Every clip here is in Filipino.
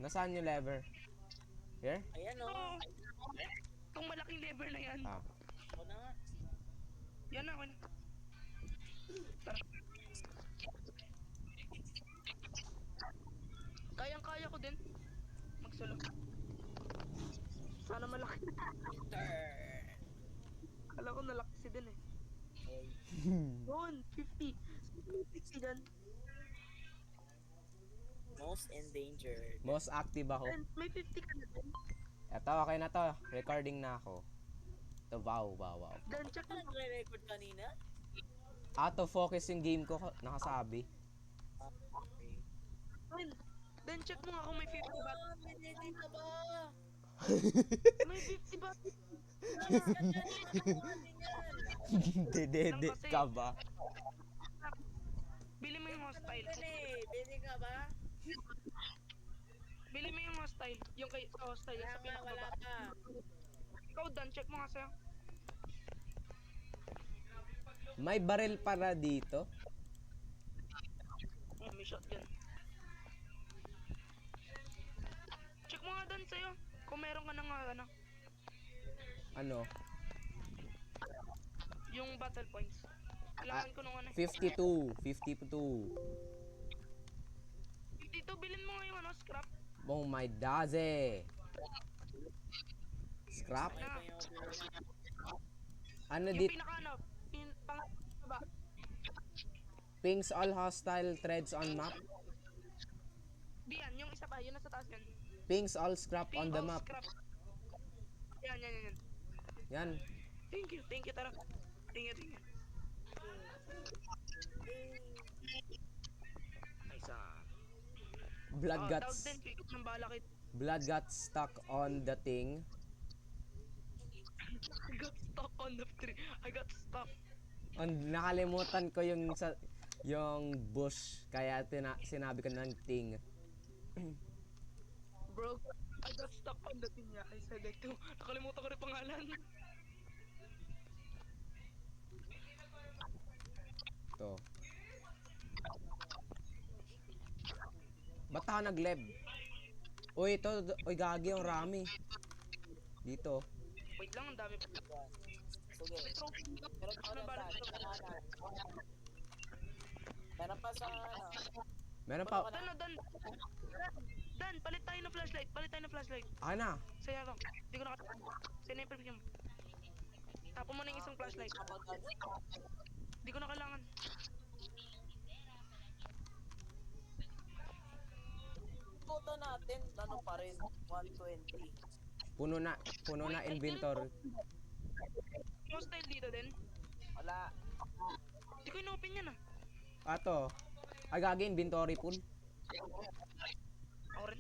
Nasaan yung lever? Here? Ayan o. Oo. Itong malaking lever na yan. Ah. Ako na nga. Yan na, ako na. Tara. Kayang-kaya ko din. Magsolo. Sana malaki. Kala ko nalaki si din eh. Oy. Yun, 50. 50 dyan. Most endangered. Most active ako. And may 50 ka na din. Eto, okay na to. Recording na ako. Ito, wow. Dan, check mo. Ano nagre-record kanina? Out of focus yung game ko, nakasabi. Okay. Dan, check mo nga kung may 50 ba. Hindi ka ba? May 50 ba? Dede ka ba? Bili mo yung hostile. Bili ka ba? Bili mo yung hostile. Yung kay sa hostile. Yung sa Wala pinakababa. ka. Ikaw, Dan, check mo nga sa'yo. May baril para dito. Oh, may shotgun. Check mo nga Dan sa'yo. Kung meron ka na nga, ano, Ano? yung battle points. Kailangan ko nung ano. 52. Dito, bilhin mo nga yung ano, scrap. Oh my daze. Scrap? May pa yung Ano Yung dit? pinaka ano, pang Pings all hostile threads on map. Diyan, yung isa pa, yun nasa taas yan. Pings all scrap on the map. Scrap. Yan. Yan. Thank you, tara. Thank you. Nice Blood Tawag guts. din, pick up ng balakit. Blood got stuck on the thing. I got stuck on the tree. I got stuck. Nakalimutan ko yung bush kaya sinabi ko ng thing. Bro, I got stuck on the thing niya. I said like to. Nakalimutan ko rin pangalan. To. Ba't ako nag-leb? Uy, gagi yung rami. Dito. Wait lang, ang dami pa. Sige. May trophy dito. Meron pa Ano na ba sa kanan. Meron pa sa ano. Meron pa. Dan, palit tayo ng flashlight. Akin na. Saya to. Hindi ko nakatawa. Saya na yung premium. Tapon mo na yung isang flashlight. Hindi ko na kailangan. Photo natin, ano pa rin, 120. Puno na inventory. Yung style dito din. Wala. Hindi ko inopen yan ah. Ato. Ay gagi inventory pool. Ako rin.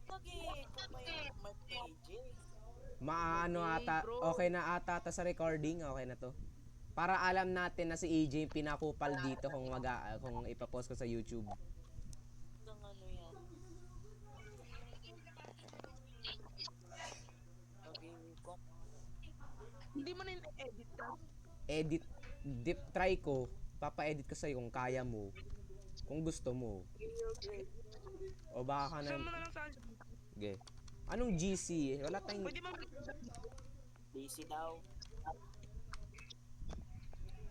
Lagi ko may PJ. Maano ata, bro. okay na ata sa recording, okay na to. Para alam natin na si AJ yung pinakupal dito kung ipapost ko sa YouTube. Ang ano yan. Naging ko. Hindi mo na edit ka. Edit, try ko, papa-edit ko sa'yo kung kaya mo. Kung gusto mo. O baka ka Saan mo na, na lang sa akin. okay. Anong GC? Wala tayong, Pwede ba Busy daw.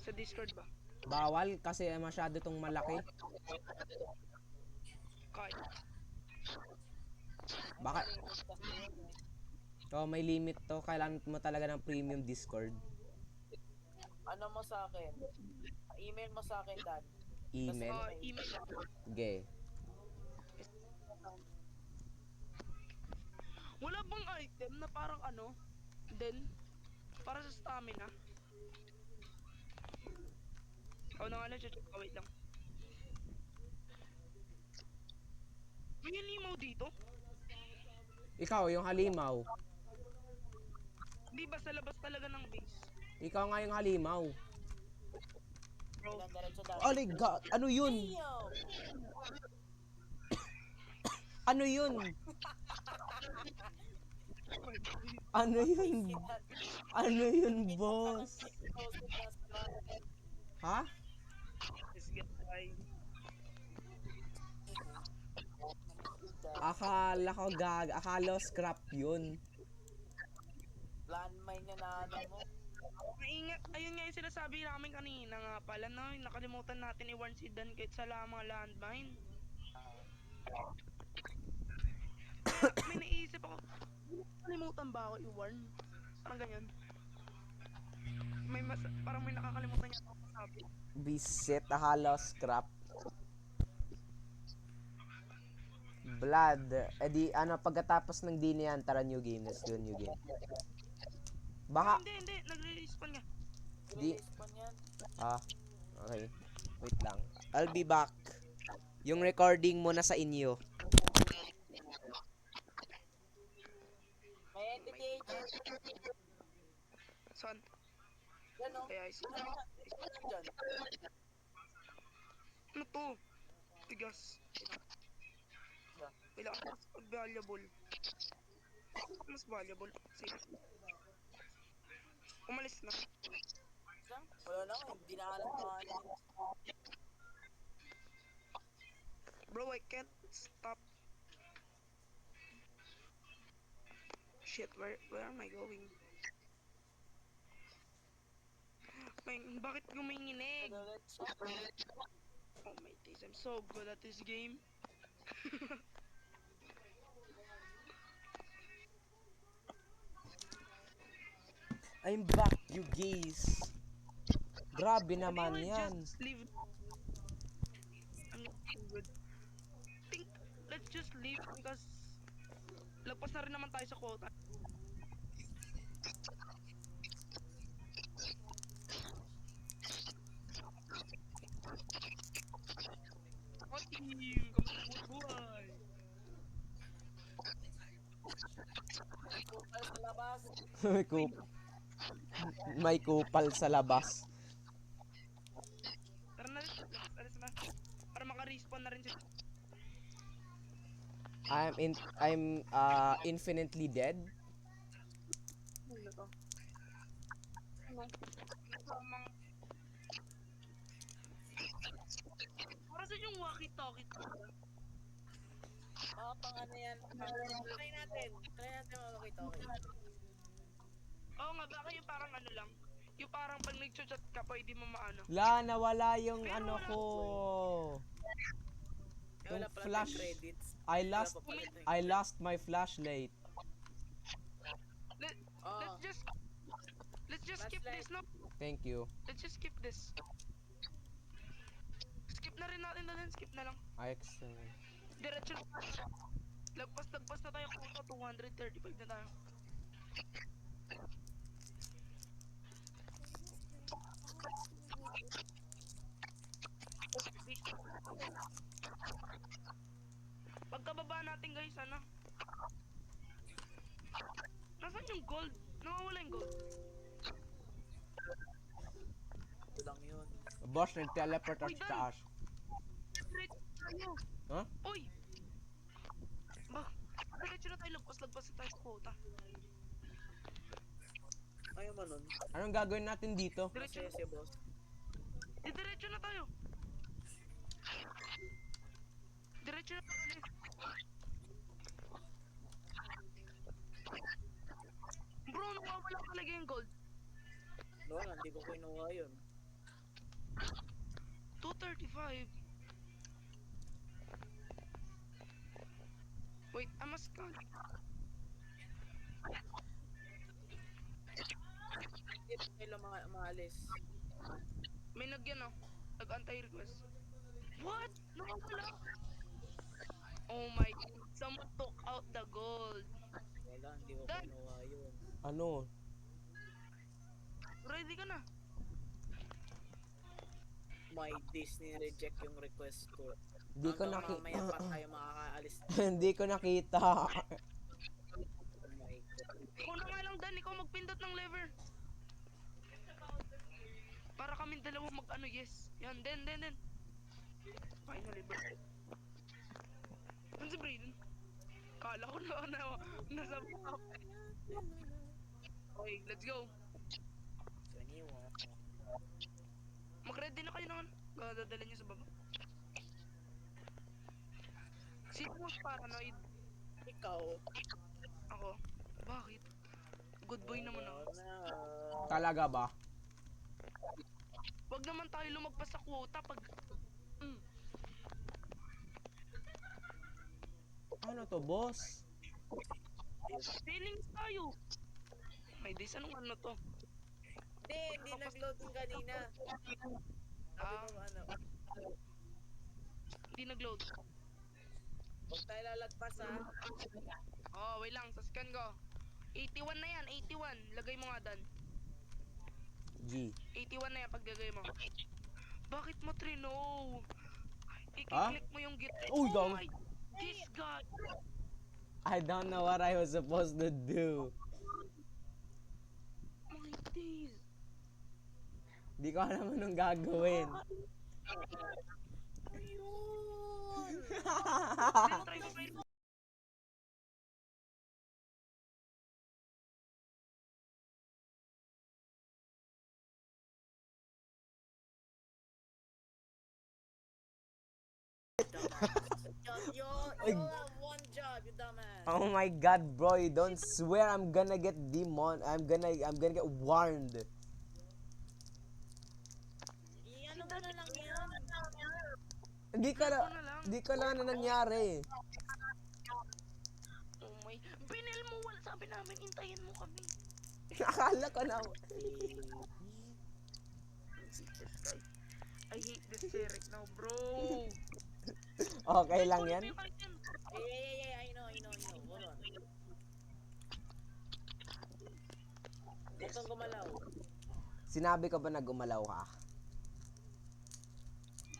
sa Discord ba? bawal kasi masyado tong malaki. Kaya. Baka, may limit to. Kailangan mo talaga ng premium Discord. Ano mo sa akin? Email mo sa akin, Dan. Email. Email. Okay. Wala bang item na parang ano? Then, para sa stamina? Ikaw na nga lang, check. Wait lang. May limaw dito? Ikaw, yung halimaw. Di ba sa labas talaga ng base? Ikaw nga yung halimaw. Bro, Dan, diretso, Dan. Oh my God! Ano yun? Damn! Ano yun? Ano yun? Ano yun, boss? Ha? this guy. Akala scrap yun. Landmine niya na ano mo. Maingat, ayun nga yung sinasabi namin kanina nga pala, no? Nakalimutan natin i-warn si Dan kahit sa mga landmine. Kaya may naisip ako, nakalimutan ba ako i-warn? Parang ganyan. Parang may nakakalimutan niya ako sabi. Bisit, akala scrap. Blood. Edi, ano, pagkatapos ng di niyan, tara new game. Let's do a new game. Baka, Hindi, nagre-respawn nga. Di- Release pa niyan. okay. Wait lang. I'll be back. Yung recording mo na sa inyo. May entity agent. Saan? Yan o. Kaya is, Dyan. ano to? Tigas. Kailangan mas valuable. Mas valuable. Sige. Umalis na. Wala na, hindi na alam na ano. Bro, I can't stop. Shit, where am I going? Bakit guminginig? Oh my days, I'm so good at this game. I'm back, you guys. Grabe naman Maybe we'll yan. just leave. I'm not so good. Think, let's just leave because lagpas na rin naman tayo sa quota. What team? Kamusta buhay? Kupal sa labas. May kupal sa labas. Tara na rin, alis na. Para maka-respawn na rin siya. I'm infinitely dead. Ano to? Ano? Para sa yung walkie-talkie to. Pang ano yan. Try natin makakita-okay. Oo nga, baka yung parang ano lang. Yung parang pag nag-chat ka, pwede mo maano. Nawala yung Pero ano wala. ko. Wala Yung pala flash. tayong credits. I lost my flashlight. Oh, Let's just skip this now. Thank you. Let's just skip this. Skip na rin natin na din, skip na lang. Excellent. Diretso na tayo. Lagpas na tayo kuto, 235 na tayo. Pagkababa natin guys, ano? Nasaan yung gold? Nawawala yung gold. ito lang yun. Boss, nag-teleport Uy, sa Dan! taas. Diretso tayo. Huh? Uy! Ba? Diretso na tayo, lagpas na tayo sa quota. Ayaw mo nun. Anong gagawin natin dito? Diretso na. Masaya si boss. Diretso na tayo. Diretso na tayo. Bro, nawawala talaga yung gold. Wala, hindi ko kinuha yun. 235. Wait, I must count. Hindi pa kayo maalis. May nagyan oh. Nag-anti-request. What? Nawawala. Oh my god. Someone took out the gold. Wala, hindi ko Dan! kinuha yun. Ano? Ready ka na? My Disney reject yung request ko. Di ko Hanggang nakita. mamaya pa tayo makakaalis. Hindi ko nakita. Oh my god. Ikaw na nga lang Dan, ikaw magpindot ng lever. Para kaming dalawa mag-ano, yes. Yan, den. Finally, bro. Ano si Brayden? Kala ko nasa top. Okay, let's go. 21. Mag-ready na kayo naman. Dadalhin niyo sa baba. Si mas paranoid? Ikaw. Ako. Bakit? Good boy naman ako. Talaga ba? Wag naman tayo lumagpas sa quota pag... Ano to, boss? Feelings tayo. May days, anong ano to? Hindi nag-load yung kanina. Sabi Ah, ko ano, hindi nag-load. huwag tayo lalagpas ha. Oh, wait lang, sa scan ko. 81 na yan, 81. Lagay mo nga dan. G. 81 na yan paglagay mo. Bakit mo trino? Ha? I-click mo yung git. Uy, dong. my, this guy. I don't know what I was supposed to do. My days. Di ko alam anong gagawin. Ayun! Try ko ba yun? You have one job, you dumbass. Oh my god, bro, you don't swear I'm gonna get I'm gonna get warned. Ano ba na lang yan? Hindi ka Ano na lang? Hindi ka lang na nangyari. Oh my, binil mo, wala sabi namin, intayin mo kami. Akala ko na. I hate this series now, bro. Okay lang yan. I know. Hold on. Huwag kang gumalaw. Sinabi ko ba na gumalaw ka?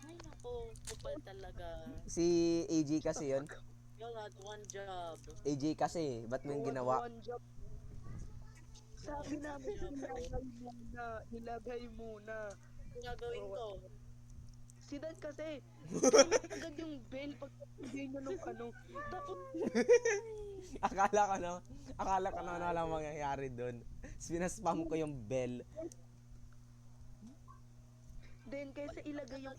Ay nako, kupal talaga. Si AJ kasi yun. You had one job. AJ kasi, ba't mo yung ginawa? Sabi namin, ilagay muna. Ano gagawin ko? Si Dad kasi, agad yung bell pag hindi niya nung ano. Tapos, Akala ko na wala mangyayari doon. Pinaspam ko yung bell. then kaysa ilagay yung...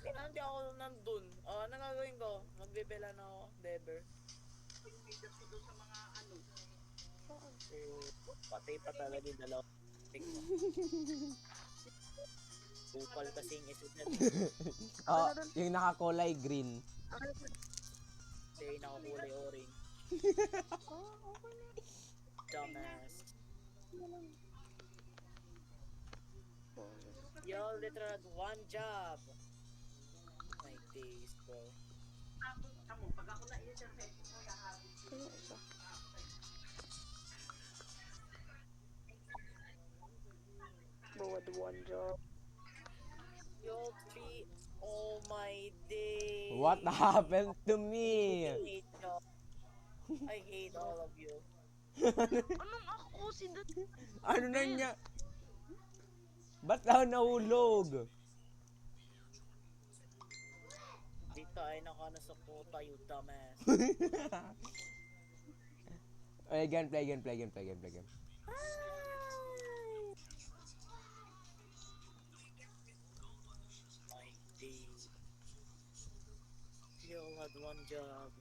Hindi ako nandun. Ano gagawin ko? Magbibela na ako, Deber. Patay pa talaga yung dalawa. Kupal kasing isulat. Oh, yung nakakulay green. Kasi yung nakakulay orange. Dumbass. You literally had one job. My days, bro. Bro, had one job. You'll be... Oh my days. What happened to me? I hate you. I hate all of you. Anong ako? Si Dad... Ano na niya? Ba't ako nahulog? Dito ay nakana sa quota, you dumbass. Play again. My days. You had one job.